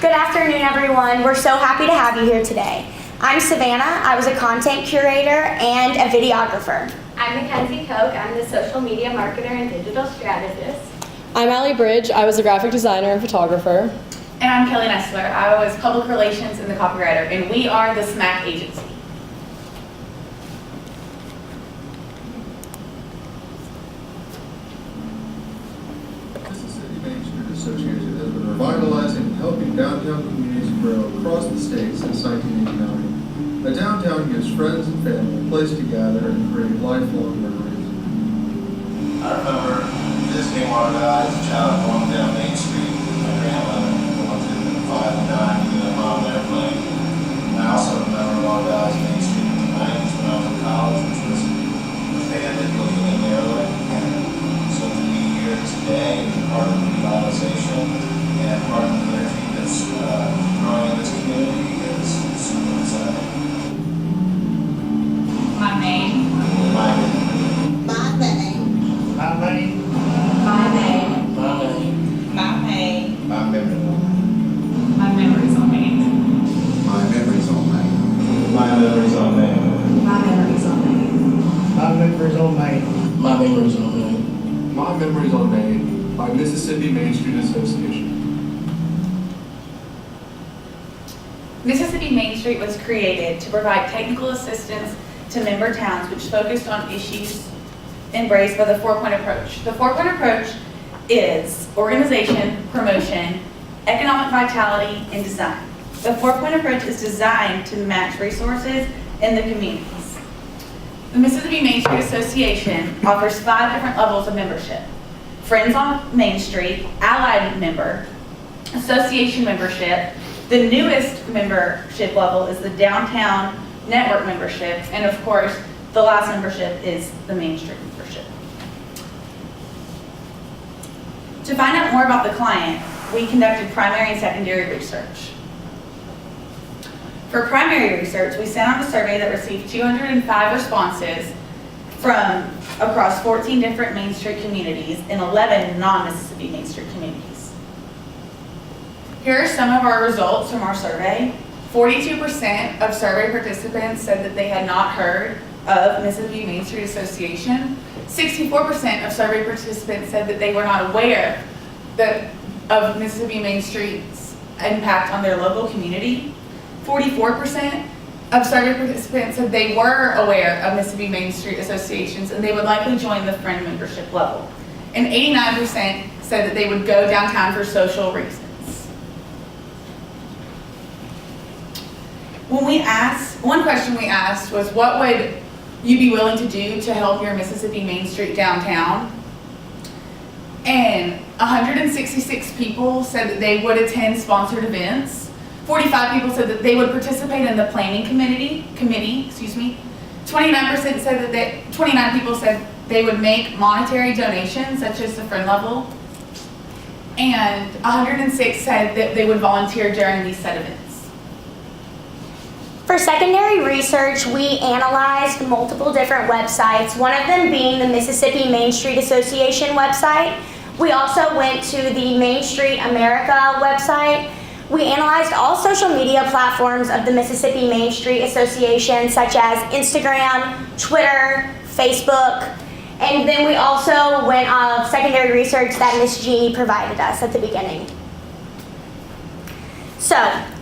Good afternoon, everyone. We're so happy to have you here today. I'm Savannah. I was a content curator and a videographer. I'm Mackenzie Koch. I'm the social media marketer and digital strategist. I'm Allie Bridge. I was a graphic designer and photographer. And I'm Kelly Nestler. I was public relations and the copywriter, and we are the SMAC agency. Mississippi Main Street Association has been revitalizing and helping downtown communities grow across the state since 1989. A downtown gives friends and family a place to gather and create lifelong memories. I remember visiting one of the guys, a child going down Main Street with my grandmother, going to 5 and 9, getting them on an airplane. I also remember one of the guys Main Street in the 90s when I was in college, which was expanded looking in the airway. And so to be here today and part of the revitalization and part of the energy that's growing in this community is super exciting. My name. My name. My name. My name. My name. My name. My name. My memory. My memories on me. My memories on Maine. My memories on Maine. My memories on me. My memories on Maine. My memories on Maine. My Memories on Maine by Mississippi Main Street Association. Mississippi Main Street was created to provide technical assistance to member towns which focused on issues embraced by the four-point approach. The four-point approach is organization, promotion, economic vitality, and design. The four-point approach is designed to match resources in the communities. The Mississippi Main Street Association offers 5 different levels of membership: Friends on Main Street, Allied member, Association membership. The newest membership level is the Downtown Network membership, and of course, the last membership is the Main Street membership. To find out more about the client, we conducted primary and secondary research. For primary research, we sent out a survey that received 205 responses from across 14 different Main Street communities and 11 non-Mississippi Main Street communities. Here are some of our results from our survey. 42% of survey participants said that they had not heard of Mississippi Main Street Association. 64% of survey participants said that they were not aware of Mississippi Main Street's impact on their local community. 44% of survey participants said they were aware of Mississippi Main Street associations and they would likely join the friend membership level. And 89% said that they would go downtown for social reasons. One question we asked was, what would you be willing to do to help your Mississippi Main Street downtown? And 166 people said that they would attend sponsored events. 45 people said that they would participate in the planning committee. 29% said that 29 people said they would make monetary donations, such as the friend level. And 106 said that they would volunteer during these said events. For secondary research, we analyzed multiple different websites, one of them being the Mississippi Main Street Association website. We also went to the Main Street America website. We analyzed all social media platforms of the Mississippi Main Street Association, such as Instagram, Twitter, Facebook, and then we also went on secondary research that Ms. Jeannie provided us at the beginning. So,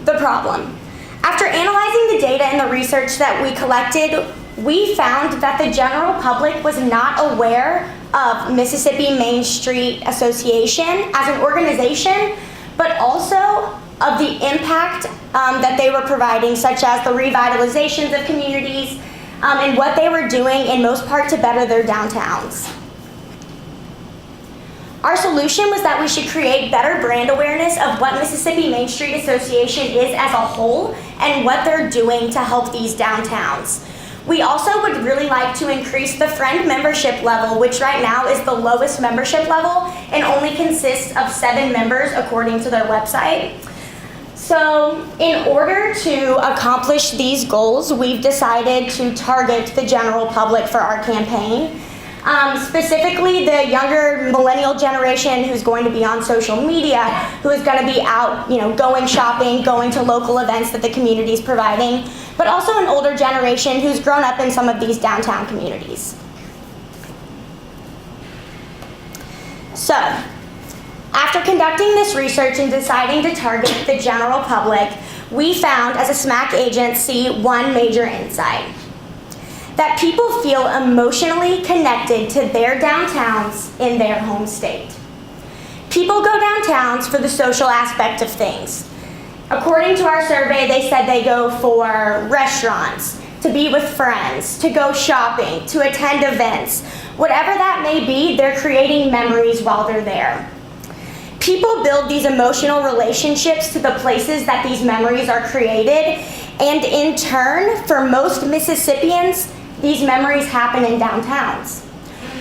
the problem. After analyzing the data and the research that we collected, we found that the general public was not aware of Mississippi Main Street Association as an organization, but also of the impact that they were providing, such as the revitalizations of communities and what they were doing in most part to better their downtowns. Our solution was that we should create better brand awareness of what Mississippi Main Street Association is as a whole and what they're doing to help these downtowns. We also would really like to increase the friend membership level, which right now is the lowest membership level and only consists of 7 members according to their website. So in order to accomplish these goals, we've decided to target the general public for our campaign. Specifically the younger millennial generation who's going to be on social media, who is going to be out, going shopping, going to local events that the community is providing, but also an older generation who's grown up in some of these downtown communities. So, after conducting this research and deciding to target the general public, we found as a SMAC agency one major insight: that people feel emotionally connected to their downtowns in their home state. People go downtowns for the social aspect of things. According to our survey, they said they go for restaurants, to be with friends, to go shopping, to attend events. Whatever that may be, they're creating memories while they're there. People build these emotional relationships to the places that these memories are created, and in turn, for most Mississippians, these memories happen in downtowns.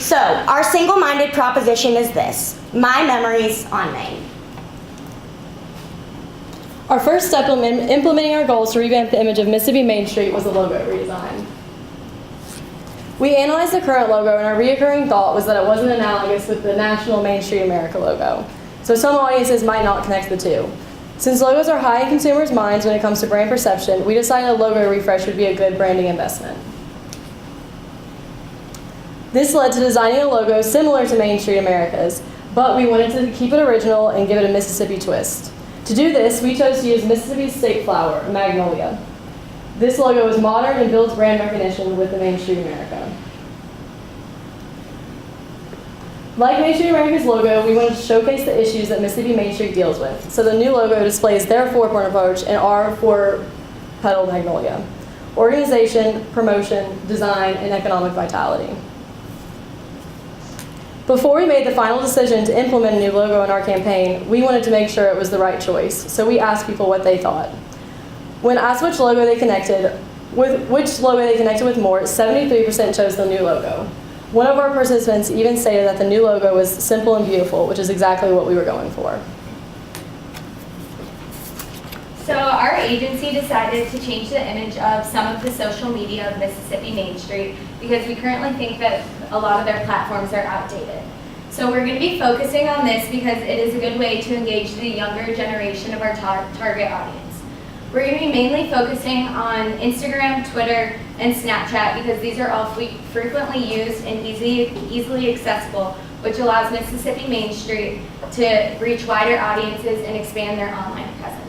So, our single-minded proposition is this: my memories on Main. Our first step in implementing our goals to revamp the image of Mississippi Main Street was the logo redesign. We analyzed the current logo, and our recurring thought was that it wasn't analogous with the national Main Street America logo. So some audiences might not connect the two. Since logos are high in consumers' minds when it comes to brand perception, we decided a logo refresh would be a good branding investment. This led to designing a logo similar to Main Street America's, but we wanted to keep it original and give it a Mississippi twist. To do this, we chose to use Mississippi's state flower, magnolia. This logo is modern and builds brand recognition with the Main Street America. Like Main Street America's logo, we wanted to showcase the issues that Mississippi Main Street deals with. So the new logo displays their four-point approach and our four-petal magnolia: organization, promotion, design, and economic vitality. Before we made the final decision to implement a new logo in our campaign, we wanted to make sure it was the right choice, so we asked people what they thought. When asked which logo they connected with more, 73% chose the new logo. One of our participants even stated that the new logo was simple and beautiful, which is exactly what we were going for. So our agency decided to change the image of some of the social media of Mississippi Main Street because we currently think that a lot of their platforms are outdated. So we're going to be focusing on this because it is a good way to engage the younger generation of our target audience. We're going to be mainly focusing on Instagram, Twitter, and Snapchat because these are all frequently used and easily accessible, which allows Mississippi Main Street to reach wider audiences and expand their online presence.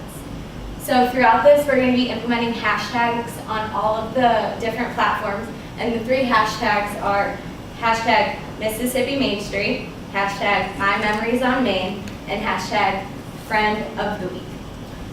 So throughout this, we're going to be implementing hashtags on all of the different platforms, and the three hashtags are hashtag Mississippi Main Street, hashtag My Memories on Main, and hashtag Friend of the Week.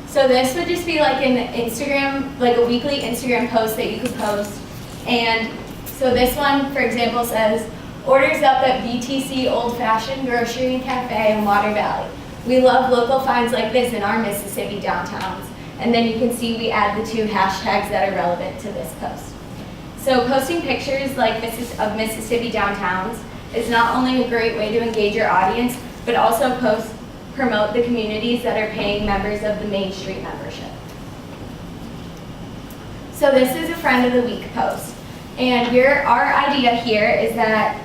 So this would just be like an Instagram, like a weekly Instagram post that you could post. And so this one, for example, says, orders up at BTC Old Fashioned Grocery and Cafe in Water Valley. We love local finds like this in our Mississippi downtowns. And then you can see we add the two hashtags that are relevant to this post. So posting pictures like of Mississippi downtowns is not only a great way to engage your audience, but also promote the communities that are paying members of the Main Street membership. So this is a Friend of the Week post. And our idea here is that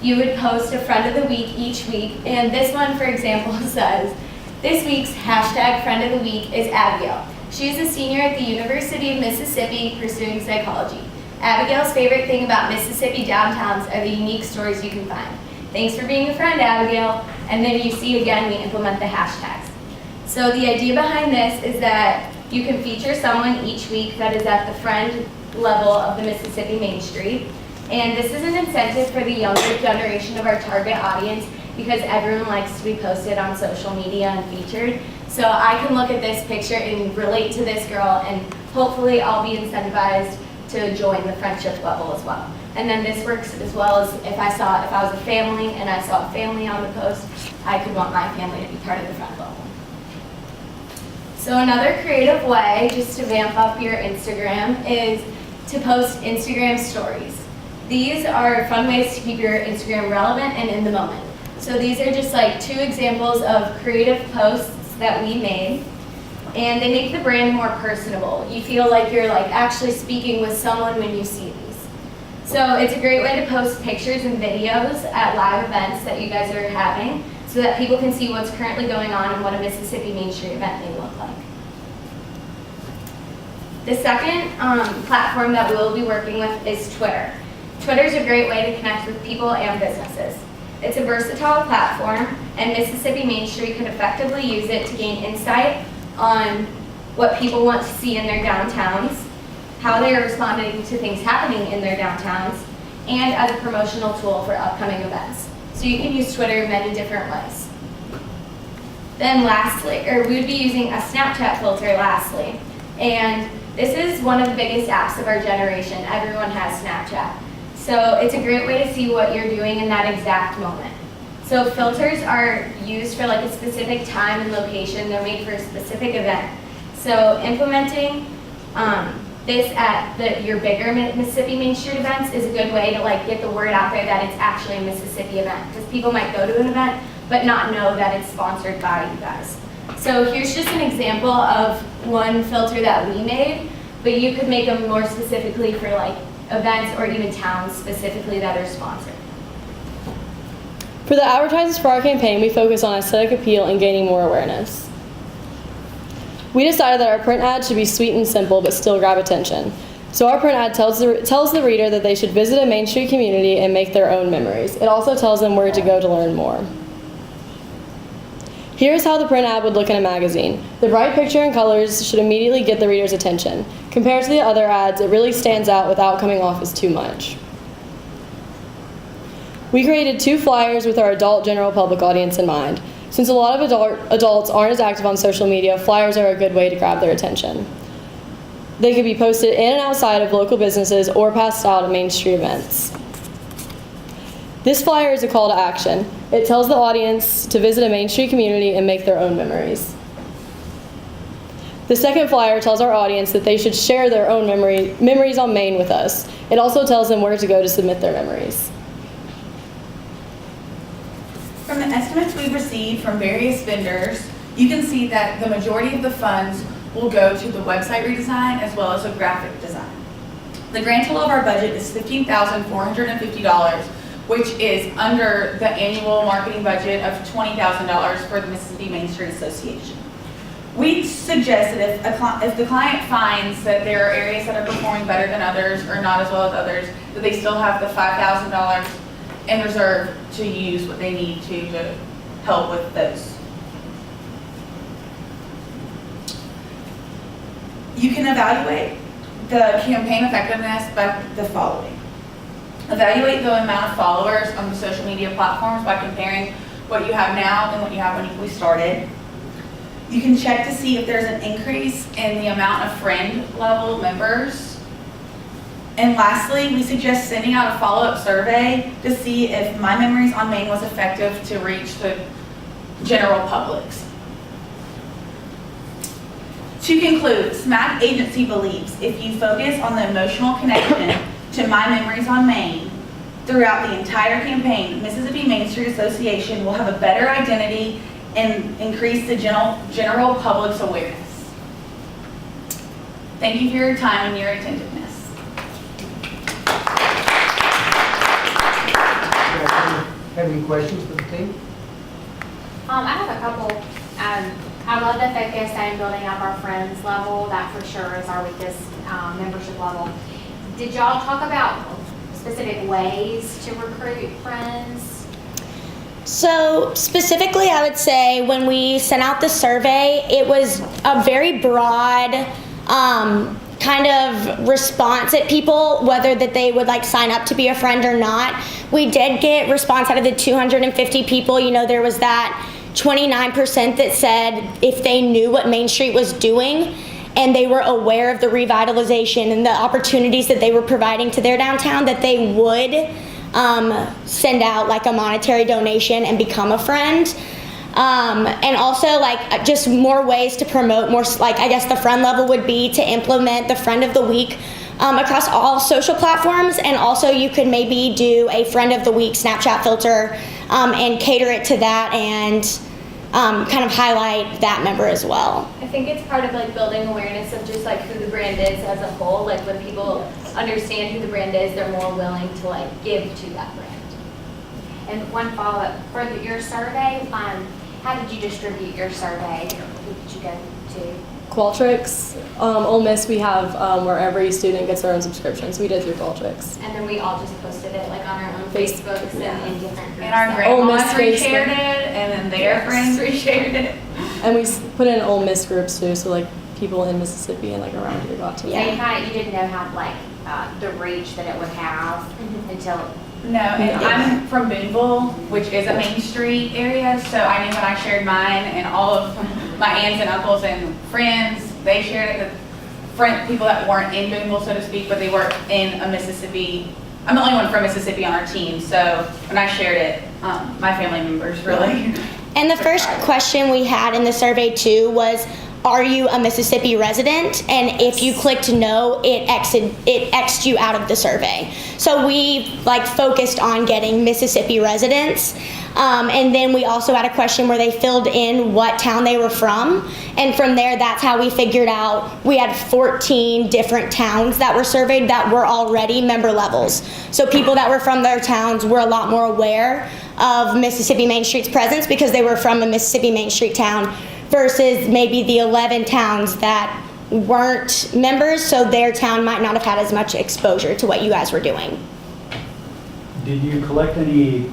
you would post a Friend of the Week each week. And this one, for example, says, this week's hashtag Friend of the Week is Abigail. She is a senior at the University of Mississippi pursuing psychology. Abigail's favorite thing about Mississippi downtowns are the unique stories you can find. Thanks for being a friend, Abigail. And then you see again, we implement the hashtags. So the idea behind this is that you can feature someone each week that is at the friend level of the Mississippi Main Street. And this is an incentive for the younger generation of our target audience because everyone likes to be posted on social media and featured. So I can look at this picture and relate to this girl, and hopefully I'll be incentivized to join the friendship level as well. And then this works as well as if I was a family and I saw a family on the post, I could want my family to be part of the friend level. So another creative way, just to vamp up your Instagram, is to post Instagram stories. These are fun ways to keep your Instagram relevant and in the moment. So these are just like 2 examples of creative posts that we made, and they make the brand more personable. You feel like you're like actually speaking with someone when you see these. So it's a great way to post pictures and videos at live events that you guys are having so that people can see what's currently going on and what a Mississippi Main Street event may look like. The second platform that we'll be working with is Twitter. Twitter is a great way to connect with people and businesses. It's a versatile platform, and Mississippi Main Street could effectively use it to gain insight on what people want to see in their downtowns, how they are responding to things happening in their downtowns, and as a promotional tool for upcoming events. So you can use Twitter in many different ways. Then lastly, we would be using a Snapchat filter lastly. And this is one of the biggest apps of our generation. Everyone has Snapchat. So it's a great way to see what you're doing in that exact moment. So filters are used for like a specific time and location. They're made for a specific event. So implementing this at your bigger Mississippi Main Street events is a good way to like get the word out there that it's actually a Mississippi event. Because people might go to an event but not know that it's sponsored by you guys. So here's just an example of one filter that we made, but you could make them more specifically for like events or even towns specifically that are sponsored. For the advertisers for our campaign, we focus on aesthetic appeal and gaining more awareness. We decided that our print ad should be sweet and simple, but still grab attention. So our print ad tells the reader that they should visit a Main Street community and make their own memories. It also tells them where to go to learn more. Here's how the print ad would look in a magazine. The bright picture and colors should immediately get the reader's attention. Compared to the other ads, it really stands out without coming off as too much. We created 2 flyers with our adult general public audience in mind. Since a lot of adults aren't as active on social media, flyers are a good way to grab their attention. They could be posted in and outside of local businesses or passed out at Main Street events. This flyer is a call to action. It tells the audience to visit a Main Street community and make their own memories. The second flyer tells our audience that they should share their own memories on Main with us. It also tells them where to go to submit their memories. From the estimates we've received from various vendors, you can see that the majority of the funds will go to the website redesign as well as a graphic design. The grand total of our budget is $15,450, which is under the annual marketing budget of $20,000 for the Mississippi Main Street Association. We suggest that if the client finds that there are areas that are performing better than others or not as well as others, that they still have the $5,000 in reserve to use what they need to help with those. You can evaluate the campaign effectiveness by the following. Evaluate the amount of followers on the social media platforms by comparing what you have now and what you have when we started. You can check to see if there's an increase in the amount of friend level members. And lastly, we suggest sending out a follow-up survey to see if My Memories on Main was effective to reach the general publics. To conclude, SMAC Agency believes if you focus on the emotional connection to My Memories on Main throughout the entire campaign, Mississippi Main Street Association will have a better identity and increase the general public's awareness. Thank you for your time and your attentiveness. Have any questions for the team? I have a couple. I love the focus on building up our friends level. That for sure is our weakest membership level. Did y'all talk about specific ways to recruit friends? So specifically, I would say when we sent out the survey, it was a very broad kind of response at people, whether that they would like sign up to be a friend or not. We did get response out of the 250 people. You know, there was that 29% that said if they knew what Main Street was doing and they were aware of the revitalization and the opportunities that they were providing to their downtown, that they would send out like a monetary donation and become a friend. And also like just more ways to promote more, like I guess the friend level would be to implement the friend of the week across all social platforms. And also you could maybe do a friend of the week Snapchat filter and cater it to that and kind of highlight that member as well. I think it's part of like building awareness of just like who the brand is as a whole. Like when people understand who the brand is, they're more willing to like give to that brand. And one follow-up, for your survey, how did you distribute your survey? Who did you go to? Qualtrics, Ole Miss, we have where every student gets their own subscription, so we did through Qualtrics. And then we all just posted it like on our own Facebooks and in different groups. And our Ole Miss grandmas reshared Facebook. it, and then their friends reshared it. And we put in Ole Miss groups too, so like people in Mississippi and like around here got to So it. you didn't know how, like, the reach that it would have until, No, and I'm from Boonville, which is a Main Street area, so I knew when I shared mine, and all of my aunts and uncles and friends, they shared it with people that weren't in Boonville, so to speak, but they were in a Mississippi. I'm the only one from Mississippi on our team, so when I shared it, my family members really. And the first question we had in the survey too was, are you a Mississippi resident? And if you clicked no, it X'd you out of the survey. So we like focused on getting Mississippi residents. And then we also had a question where they filled in what town they were from. And from there, that's how we figured out we had 14 different towns that were surveyed that were already member levels. So people that were from their towns were a lot more aware of Mississippi Main Street's presence because they were from a Mississippi Main Street town, versus maybe the 11 towns that weren't members, so their town might not have had as much exposure to what you guys were doing. Did you collect any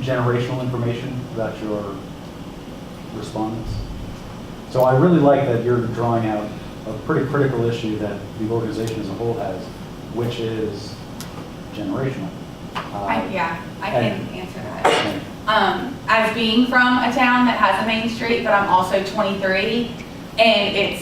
generational information about your respondents? So I really like that you're drawing out a pretty critical issue that the organization as a whole has, which is generational. I can answer that. As being from a town that has a Main Street, but I'm also 23, and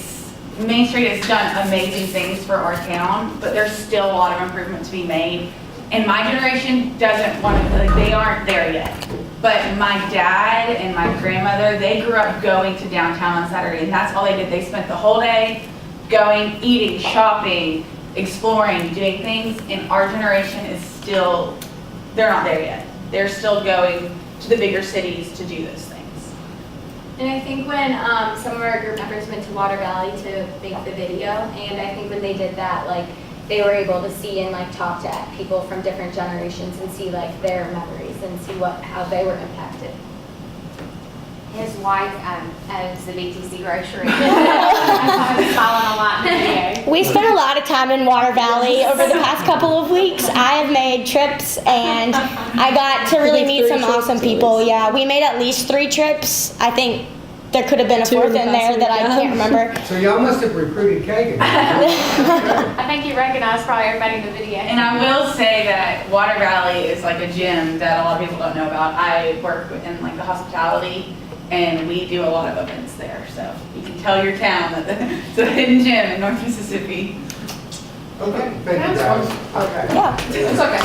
Main Street has done amazing things for our town, but there's still a lot of improvement to be made. And my generation doesn't want to, like, they aren't there yet. But my dad and my grandmother, they grew up going to downtown on Saturday, and that's all they did. They spent the whole day going, eating, shopping, exploring, doing things, and our generation is still, they're not there yet. They're still going to the bigger cities to do those things. And I think when some of our group members went to Water Valley to make the video, and I think when they did that, like, they were able to see and like talk to people from different generations and see like their memories and see how they were impacted. his wife owns the BTC grocery. I saw him smiling a lot in the video. We spent a lot of time in Water Valley over the past couple of weeks. I have made trips and I got to really meet some awesome people. Yeah, we made at least 3 trips. I think there could have been a 4th in there that I can't remember. So y'all must have recruited Kagan. I think you recognize probably everybody in the video. And I will say that Water Valley is like a gym that a lot of people don't know about. I work in like the hospitality, and we do a lot of events there. So you can tell your town that it's a hidden gem in North Mississippi. Okay, thank you guys. Yeah. It's okay.